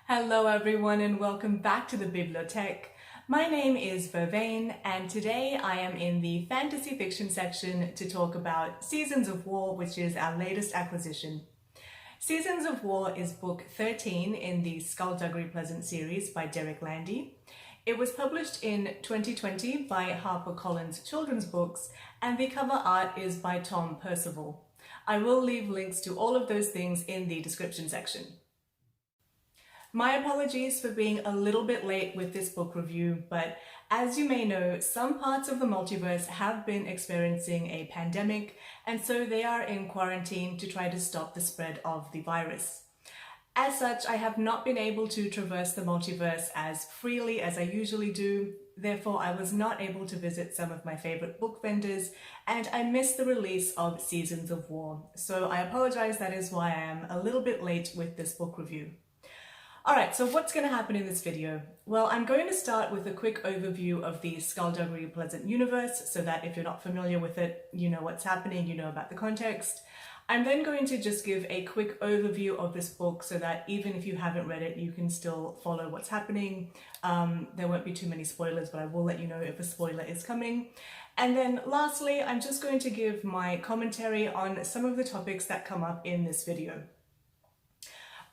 Hello everyone and welcome back to the Bibliotek. My name is Vervain and today I am in the fantasy fiction section to talk about Seasons of War, which is our latest acquisition. Seasons of War is book 13 in the Skulduggery Pleasant series by Landy. It was published in 2020 by HarperCollins Children's Books and the cover art is by Tom Percival. I will leave links to all of those things in the description section. My apologies for being a little bit late with this book review, but as you may know, some parts of the multiverse have been experiencing a pandemic, and so they are in quarantine to try to stop the spread of the virus. As such, I have not been able to traverse the multiverse as freely as I usually do, therefore I was not able to visit some of my favorite book vendors, and I missed the release of Seasons of War, so I apologize, that is why I am a little bit late with this book review. Alright, so what's going to happen in this video? Well, I'm going to start with a quick overview of the Skulduggery Pleasant universe, so that if you're not familiar with it, you know what's happening, you know about the context. I'm then going to just give a quick overview of this book so that even if you haven't read it, you can still follow what's happening. There won't be too many spoilers, but I will let you know if a spoiler is coming. And then lastly, I'm just going to give my commentary on some of the topics that come up in this video.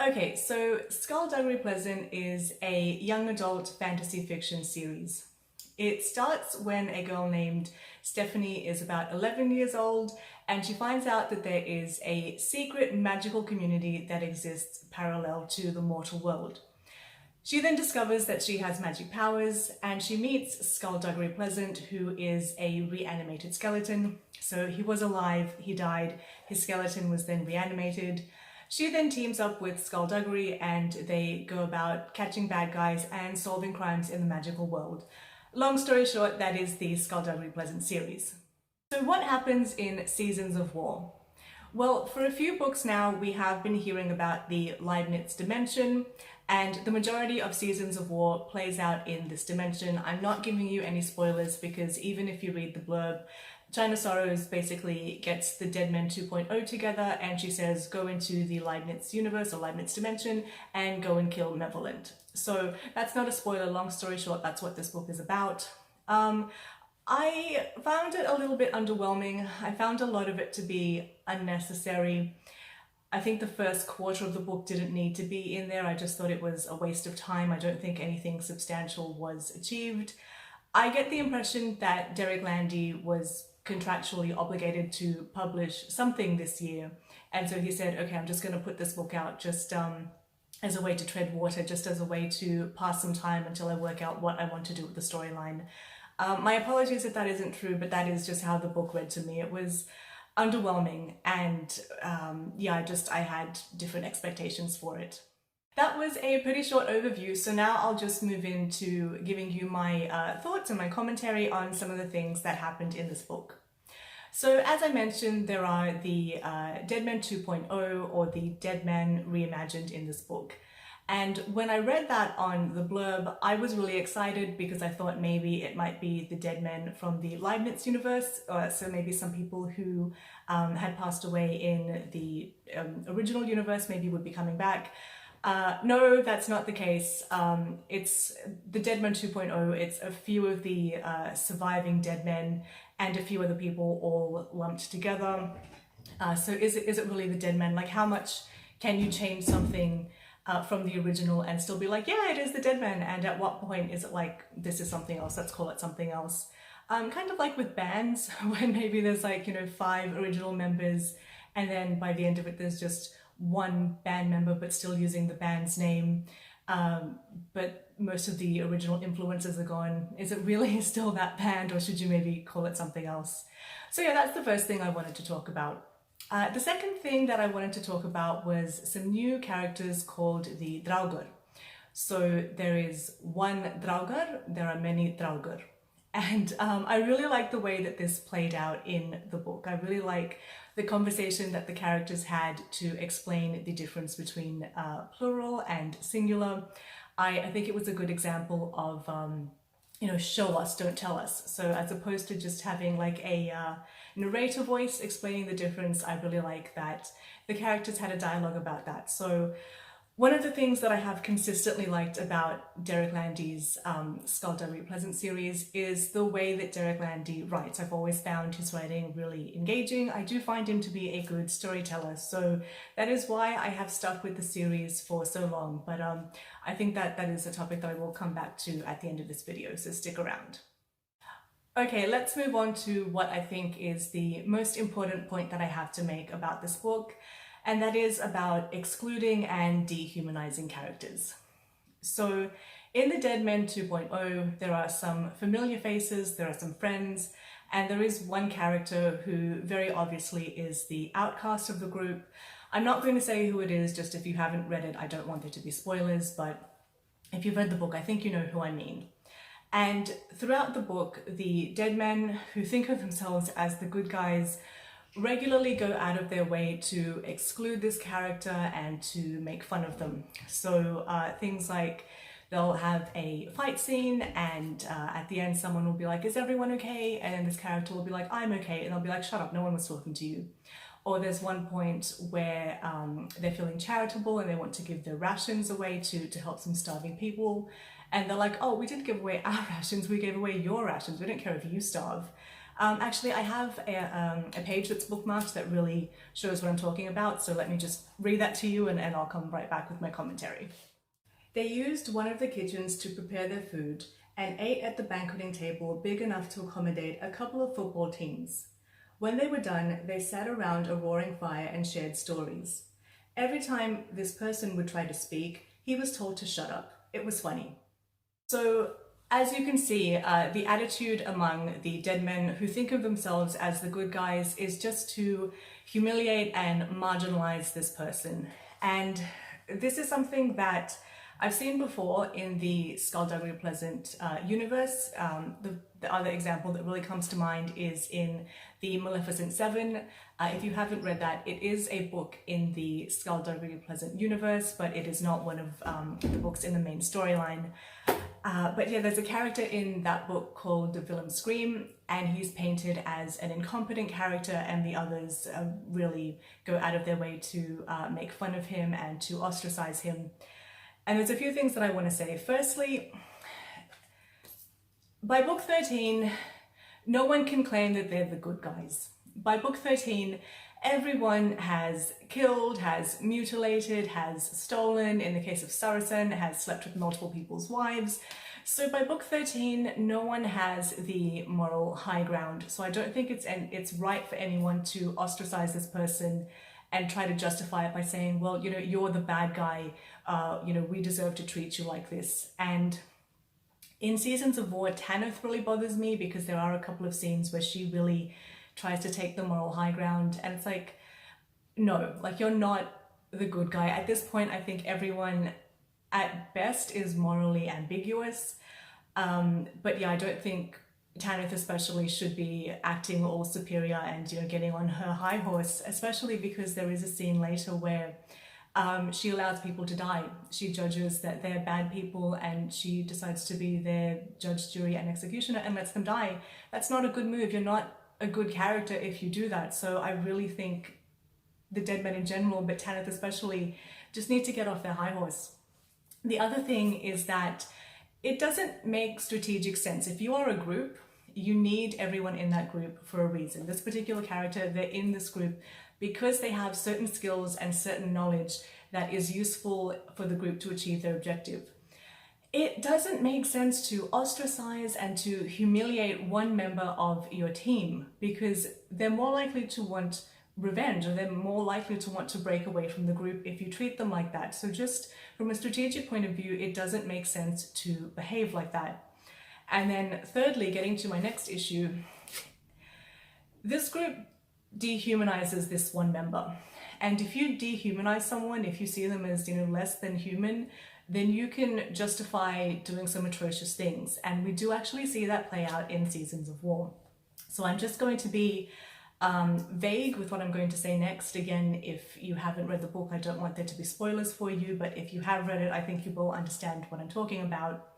Okay, so Skulduggery Pleasant is a young adult fantasy fiction series. It starts when a girl named Stephanie is about 11 years old and she finds out that there is a secret magical community that exists parallel to the mortal world. She then discovers that she has magic powers and she meets Skulduggery Pleasant, who is a reanimated skeleton. So he was alive, he died, his skeleton was then reanimated. She then teams up with Skulduggery and they go about catching bad guys and solving crimes in the magical world. Long story short, that is the Skulduggery Pleasant series. So what happens in Seasons of War? Well, for a few books now, we have been hearing about the Leibniz dimension, and the majority of Seasons of War plays out in this dimension. I'm not giving you any spoilers because even if you read the blurb, China Sorrows basically gets the Dead Men 2.0 together and she says go into the Leibniz universe or Leibniz dimension and go and kill Malevolent. So that's not a spoiler, long story short, that's what this book is about. I found it a little bit underwhelming. I found a lot of it to be unnecessary. I think the first quarter of the book didn't need to be in there. I just thought it was a waste of time. I don't think anything substantial was achieved. I get the impression that Landy was contractually obligated to publish something this year, and so he said, okay, I'm just going to put this book out just as a way to tread water, just as a way to pass some time until I work out what I want to do with the storyline. My apologies if that isn't true, but that is just how the book read to me. It was underwhelming and yeah, I had different expectations for it. That was a pretty short overview, so now I'll just move into giving you my thoughts and my commentary on some of the things that happened in this book. So as I mentioned, there are the Dead Men 2.0 or the Dead Men reimagined in this book. And when I read that on the blurb, I was really excited because I thought maybe it might be the Dead Men from the Leibniz universe, so maybe some people who had passed away in the original universe maybe would be coming back. No, that's not the case. It's the Dead Men 2.0, it's a few of the surviving dead men and a few other people all lumped together. So is it really the Dead Men? Like, how much can you change something from the original and still be like, yeah, it is the Dead Men? And at what point is it like, this is something else, let's call it something else? Kind of like with bands, when maybe there's like, 5 original members and then by the end of it there's just one band member but still using the band's name, but most of the original influences are gone. Is it really still that band, or should you maybe call it something else? So yeah, that's the first thing I wanted to talk about. The second thing that I wanted to talk about was some new characters called the Draugr. So there is one Draugr, there are many Draugr. And I really like the way that this played out in the book. I really like the conversation that the characters had to explain the difference between plural and singular. I think it was a good example of, show us, don't tell us. So as opposed to just having like a narrator voice explaining the difference, I really like that the characters had a dialogue about that. So One of the things that I have consistently liked about Derek Landy's Skulduggery Pleasant series is the way that Derek Landy writes. I've always found his writing really engaging. I do find him to be a good storyteller, so that is why I have stuck with the series for so long. But I think that is a topic that I will come back to at the end of this video, so stick around. Okay, let's move on to what I think is the most important point that I have to make about this book, and that is about excluding and dehumanizing characters. So in the Dead Men 2.0, there are some familiar faces, there are some friends, and there is one character who very obviously is the outcast of the group. I'm not going to say who it is, just if you haven't read it, I don't want there to be spoilers, but if you've read the book, I think you know who I mean. And throughout the book, the dead men who think of themselves as the good guys regularly go out of their way to exclude this character and to make fun of them. So things like they'll have a fight scene and at the end someone will be like, is everyone okay? And then this character will be like, I'm okay. And they'll be like, shut up, no one was talking to you. Or there's one point where they're feeling charitable and they want to give their rations away to help some starving people. And they're like, oh, we didn't give away our rations, we gave away your rations. We don't care if you starve. Actually, I have a page that's bookmarked that really shows what I'm talking about. So let me just read that to you and I'll come right back with my commentary. They used one of the kitchens to prepare their food and ate at the banqueting table big enough to accommodate a couple of football teams. When they were done, they sat around a roaring fire and shared stories. Every time this person would try to speak, he was told to shut up. It was funny. So, as you can see, the attitude among the dead men who think of themselves as the good guys is just to humiliate and marginalize this person. And this is something that I've seen before in the Skulduggery Pleasant universe. The other example that really comes to mind is in the Maleficent 7. If you haven't read that, it is a book in the Skulduggery Pleasant universe, but it is not one of the books in the main storyline. But yeah, there's a character in that book called Willem Scream, and he's painted as an incompetent character, and the others really go out of their way to make fun of him and to ostracize him. And there's a few things that I want to say. Firstly, by book 13, no one can claim that they're the good guys. By book 13, everyone has killed, has mutilated, has stolen, in the case of Saracen, has slept with multiple people's wives. So by book 13, no one has the moral high ground. So I don't think it's right for anyone to ostracize this person and try to justify it by saying, well, you know, you're the bad guy, you know, we deserve to treat you like this. And in Seasons of War, Tanith really bothers me because there are a couple of scenes where she really tries to take the moral high ground, and it's like, no, like, you're not the good guy. At this point, I think everyone at best is morally ambiguous. But yeah, I don't think Tanith especially should be acting all superior and, you know, getting on her high horse, especially because there is a scene later where she allows people to die. She judges that they're bad people and she decides to be their judge, jury and executioner and lets them die. That's not a good move. You're not a good character if you do that. So I really think the dead men in general, but Tanith especially, just need to get off their high horse. The other thing is that it doesn't make strategic sense. If you are a group, you need everyone in that group for a reason. This particular character, they're in this group because they have certain skills and certain knowledge that is useful for the group to achieve their objective. It doesn't make sense to ostracize and to humiliate one member of your team because they're more likely to want revenge, or they're more likely to want to break away from the group if you treat them like that. So just from a strategic point of view, it doesn't make sense to behave like that. And then thirdly, getting to my next issue, this group dehumanizes this one member. And if you dehumanize someone, if you see them as, you know, less than human, then you can justify doing some atrocious things. And we do actually see that play out in Seasons of War. So I'm just going to be vague with what I'm going to say next. Again, if you haven't read the book, I don't want there to be spoilers for you, but if you have read it, I think you will understand what I'm talking about.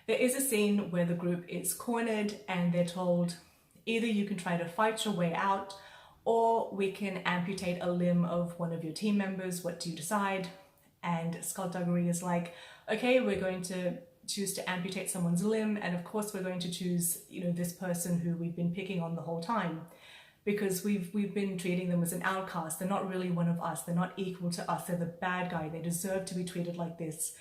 There is a scene where the group is cornered and they're told, either you can try to fight your way out, or we can amputate a limb of one of your team members. What do you decide? And Skulduggery is like, okay, we're going to choose to amputate someone's limb, and of course we're going to choose, you know, this person who we've been picking on the whole time, because we've been treating them as an outcast. They're not really one of us. They're not equal to us. They're the bad guy. They deserve to be treated like this.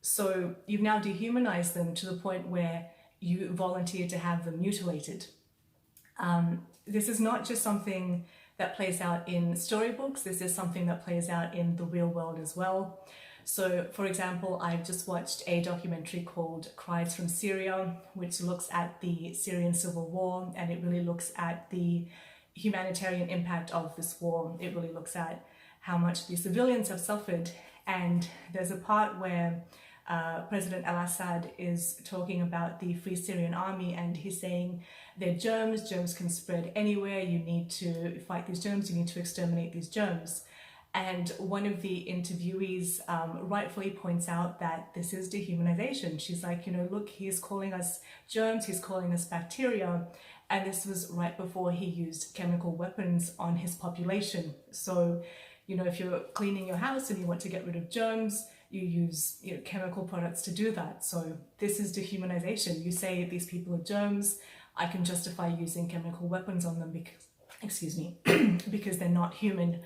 So you've now dehumanized them to the point where you volunteer to have them mutilated. This is not just something that plays out in storybooks. This is something that plays out in the real world as well. So, for example, I've just watched a documentary called Cries from Syria, which looks at the Syrian civil war, and it really looks at the humanitarian impact of this war. It really looks at how much the civilians have suffered. And there's a part where President al-Assad is talking about the Free Syrian Army, and he's saying they're germs can spread anywhere, you need to fight these germs, you need to exterminate these germs. And one of the interviewees rightfully points out that this is dehumanization. She's like, you know, look, he's calling us germs, he's calling us bacteria, and this was right before he used chemical weapons on his population. So, you know, if you're cleaning your house and you want to get rid of germs, you use, you know, chemical products to do that. So this is dehumanization. You say these people are germs, I can justify using chemical weapons on them because, excuse me, because they're not human.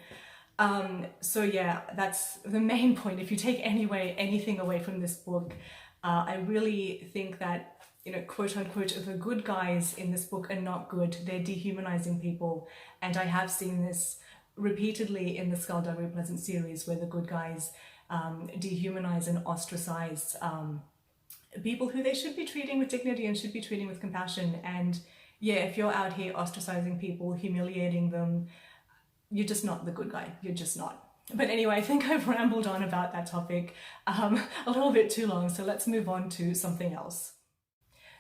So yeah, that's the main point. If you take anything away from this book, I really think that, you know, quote unquote, the good guys in this book are not good. They're dehumanizing people. And I have seen this repeatedly in the Skulduggery Pleasant series, where the good guys dehumanize and ostracize people who they should be treating with dignity and should be treating with compassion. And yeah, if you're out here ostracizing people, humiliating them, you're just not the good guy. You're just not. But anyway, I think I've rambled on about that topic a little bit too long, so let's move on to something else.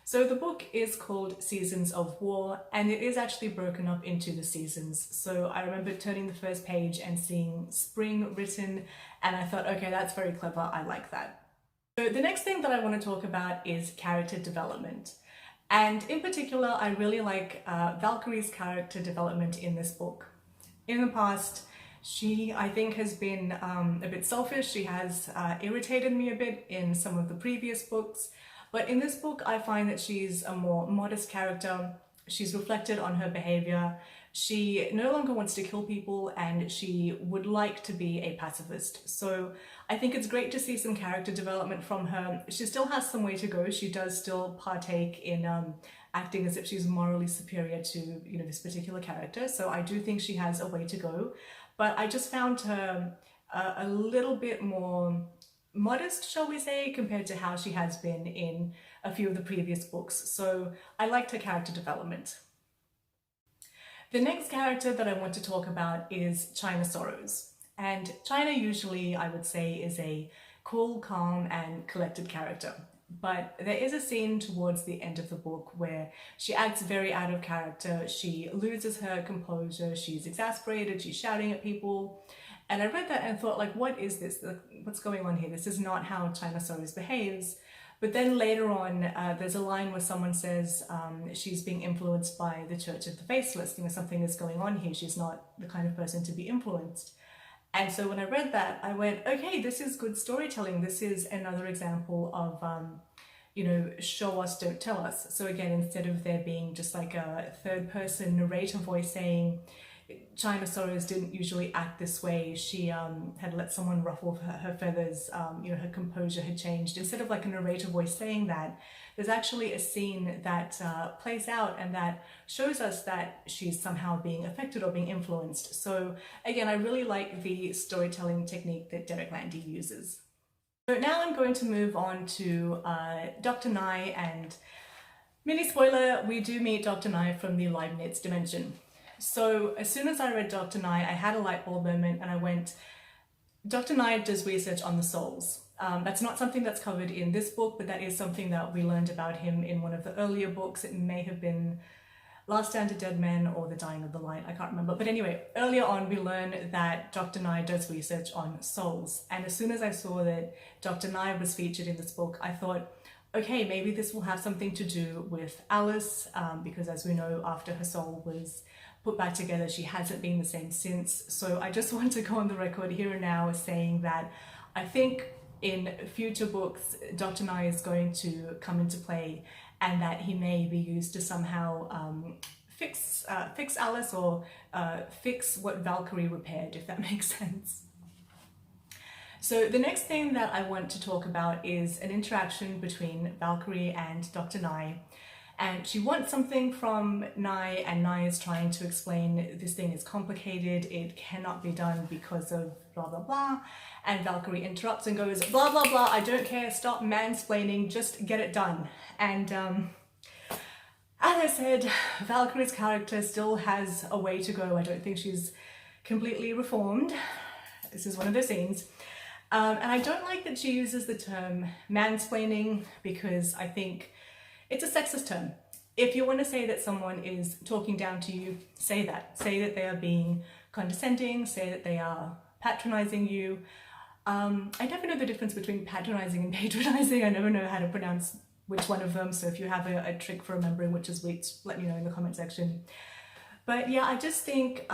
So the book is called Seasons of War, and it is actually broken up into the seasons. So I remember turning the first page and seeing spring written, and I thought, okay, that's very clever, I like that. So the next thing that I want to talk about is character development. And in particular, I really like Valkyrie's character development in this book. In the past, she, I think, has been a bit selfish. She has irritated me a bit in some of the previous books. But in this book, I find that she's a more modest character. She's reflected on her behavior. She no longer wants to kill people, and she would like to be a pacifist. So I think it's great to see some character development from her. She still has some way to go. She does still partake in acting as if she's morally superior to, you know, this particular character. So I do think she has a way to go. But I just found her a little bit more modest, shall we say, compared to how she has been in a few of the previous books. So I liked her character development. The next character that I want to talk about is China Sorrows. And China usually, I would say, is a cool, calm, and collected character. But there is a scene towards the end of the book where she acts very out of character. She loses her composure, she's exasperated, she's shouting at people. And I read that and thought, like, what is this? What's going on here? This is not how China Sorrows behaves. But then later on, there's a line where someone says she's being influenced by the Church of the Faceless. You know, something is going on here. She's not the kind of person to be influenced. And so when I read that, I went, okay, this is good storytelling. This is another example of, you know, show us, don't tell us. So again, instead of there being just like a third person narrator voice saying, China Sorrows didn't usually act this way. She had let someone ruffle her feathers, you know, her composure had changed. Instead of like a narrator voice saying that, there's actually a scene that plays out and that shows us that she's somehow being affected or being influenced. So again, I really like the storytelling technique that Derek Landy uses. So now I'm going to move on to Dr. Nye, and mini spoiler, we do meet Dr. Nye from the Leibniz dimension. So as soon as I read Dr. Nye, I had a light bulb moment and I went, Dr. Nye does research on the souls. That's not something that's covered in this book, but that is something that we learned about him in one of the earlier books. It may have been Last Stand of Dead Men or The Dying of the Light, I can't remember. But anyway, earlier on we learned that Dr. Nye does research on souls. And as soon as I saw that Dr. Nye was featured in this book, I thought, okay, maybe this will have something to do with Alice, because as we know, after her soul was put back together, she hasn't been the same since. So I just want to go on the record here and now as saying that I think in future books, Dr. Nye is going to come into play, and that he may be used to somehow fix Alice, or fix what Valkyrie repaired, if that makes sense. So the next thing that I want to talk about is an interaction between Valkyrie and Dr. Nye. And she wants something from Nye, and Nye is trying to explain this thing is complicated, it cannot be done because of blah blah blah. And Valkyrie interrupts and goes, blah blah blah, I don't care, stop mansplaining, just get it done. And as I said, Valkyrie's character still has a way to go. I don't think she's completely reformed. This is one of the scenes. And I don't like that she uses the term mansplaining, because I think it's a sexist term. If you want to say that someone is talking down to you, say that. Say that they are being condescending, say that they are patronizing you. I never know the difference between patronizing and patronizing. I never know how to pronounce which one of them. So if you have a trick for remembering which is which, let me know in the comment section. But yeah, I just think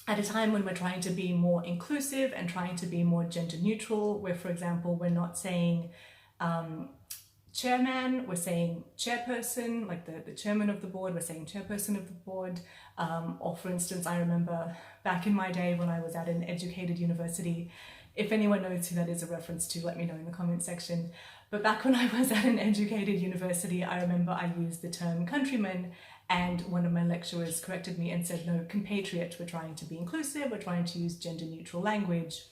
at a time when we're trying to be more inclusive and trying to be more gender neutral, where, for example, we're not saying chairman, we're saying chairperson, like the chairman of the board, we're saying chairperson of the board. Or for instance, I remember back in my day when I was at an educated university, if anyone knows who that is a reference to, let me know in the comment section. But back when I was at an educated university, I remember I used the term countryman, and one of my lecturers corrected me and said, no, compatriot, we're trying to be inclusive, we're trying to use gender neutral language.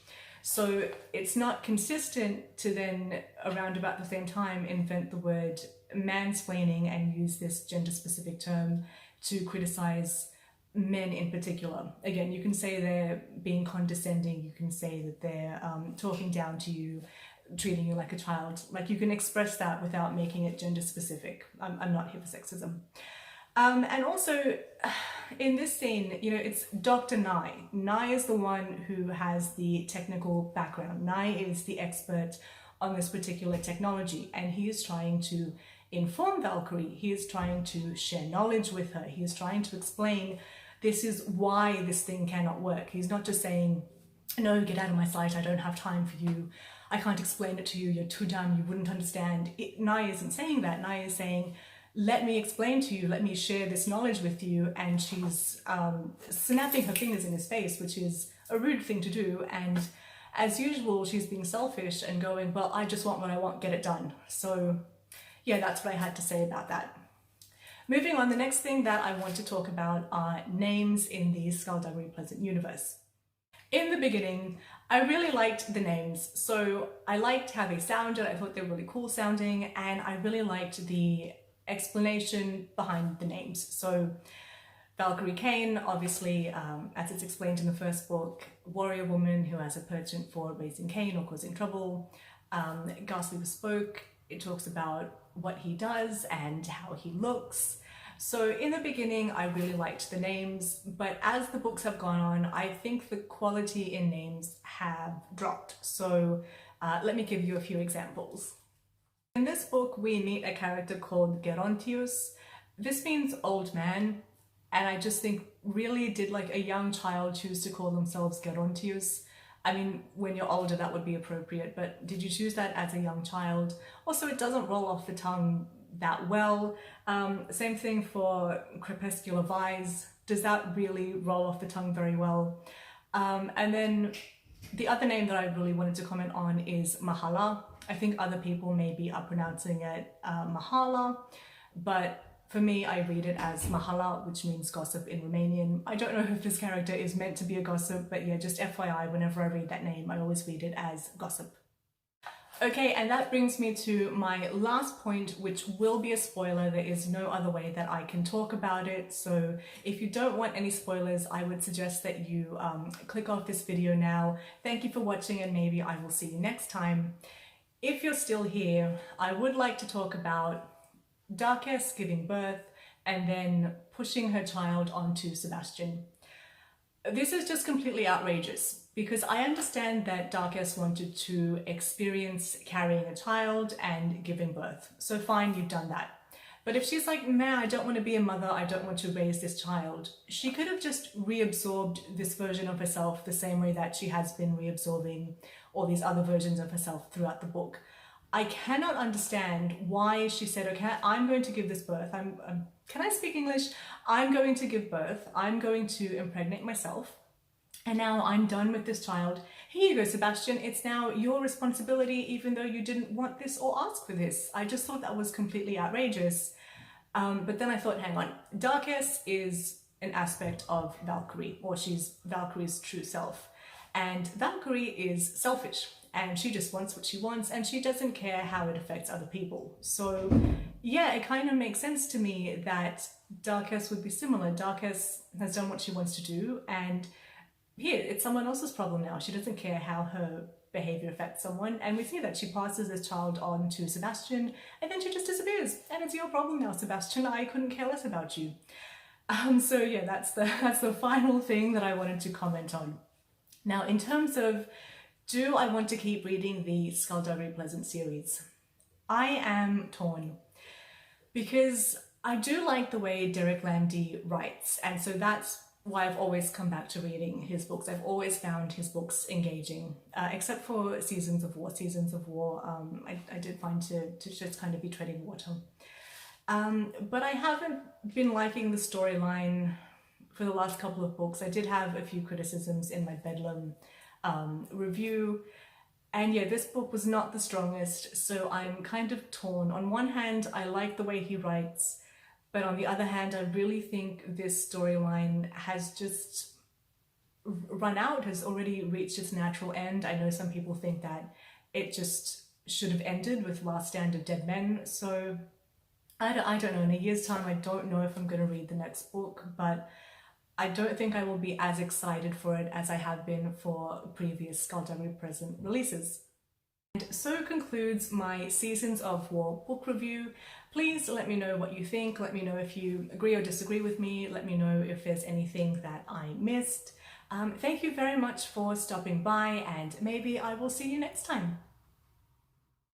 So it's not consistent to then, around about the same time, invent the word mansplaining and use this gender specific term to criticize men in particular. Again, you can say they're being condescending, you can say that they're talking down to you, treating you like a child. Like, you can express that without making it gender specific. I'm not here for sexism. And also, in this scene, you know, it's Dr. Nye. Nye is the one who has the technical background. Nye is the expert on this particular technology, and he is trying to inform Valkyrie. He is trying to share knowledge with her. He is trying to explain, this is why this thing cannot work. He's not just saying, no, get out of my sight, I don't have time for you, I can't explain it to you, you're too dumb, you wouldn't understand. Nye isn't saying that. Nye is saying, let me explain to you, let me share this knowledge with you. And she's snapping her fingers in his face, which is a rude thing to do. And as usual, she's being selfish and going, well, I just want what I want, get it done. So yeah, that's what I had to say about that. Moving on, the next thing that I want to talk about are names in the Skulduggery Pleasant universe. In the beginning, I really liked the names. So I liked how they sounded, I thought they were really cool sounding, and I really liked the explanation behind the names. So Valkyrie Kane, obviously, as it's explained in the first book, warrior woman who has a penchant for raising Cain or causing trouble. Ghastly Bespoke, it talks about what he does and how he looks. So in the beginning, I really liked the names, but as the books have gone on, I think the quality in names have dropped. So let me give you a few examples. In this book, we meet a character called Gerontius. This means old man, and I just think, really, did like a young child choose to call themselves Gerontius? I mean, when you're older, that would be appropriate, but did you choose that as a young child? Also, it doesn't roll off the tongue that well. Same thing for Crepuscular Vise. Does that really roll off the tongue very well? And then the other name that I really wanted to comment on is Mahala. I think other people maybe are pronouncing it Mahala, but for me, I read it as Mahala, which means gossip in Romanian. I don't know if this character is meant to be a gossip, but yeah, just FYI, whenever I read that name, I always read it as gossip. Okay, and that brings me to my last point, which will be a spoiler. There is no other way that I can talk about it. So if you don't want any spoilers, I would suggest that you click off this video now. Thank you for watching, and maybe I will see you next time. If you're still here, I would like to talk about Darkess giving birth and then pushing her child onto Sebastian. This is just completely outrageous, because I understand that Darkess wanted to experience carrying a child and giving birth. So fine, you've done that. But if she's like, man, I don't want to be a mother, I don't want to raise this child, she could have just reabsorbed this version of herself the same way that she has been reabsorbing all these other versions of herself throughout the book. I cannot understand why she said, okay, I'm going to give this birth. Can I speak English? I'm going to give birth. I'm going to impregnate myself. And now I'm done with this child. Here you go, Sebastian. It's now your responsibility, even though you didn't want this or ask for this. I just thought that was completely outrageous. But then I thought, hang on, Darkess is an aspect of Valkyrie, or she's Valkyrie's true self. And Valkyrie is selfish, and she just wants what she wants, and she doesn't care how it affects other people. So yeah, it kind of makes sense to me that Darkess would be similar. Darkess has done what she wants to do, and here, it's someone else's problem now. She doesn't care how her behavior affects someone, and we see that she passes this child on to Sebastian, and then she just disappears. And it's your problem now, Sebastian. I couldn't care less about you. So yeah, that's the final thing that I wanted to comment on. Now, in terms of, do I want to keep reading the Skulduggery Pleasant series? I am torn, because I do like the way Derek Landy writes, and so that's why I've always come back to reading his books. I've always found his books engaging, except for Seasons of War. Seasons of War, I did find to just kind of be treading water. But I haven't been liking the storyline for the last couple of books. I did have a few criticisms in my Bedlam review. And yeah, this book was not the strongest, so I'm kind of torn. On one hand, I like the way he writes, but on the other hand, I really think this storyline has just run out, has already reached its natural end. I know some people think that it just should have ended with Last Stand of Dead Men, so I don't know. In a year's time, I don't know if I'm going to read the next book, but I don't think I will be as excited for it as I have been for previous Skulduggery Present releases. And so concludes my Seasons of War book review. Please let me know what you think. Let me know if you agree or disagree with me. Let me know if there's anything that I missed. Thank you very much for stopping by, and maybe I will see you next time.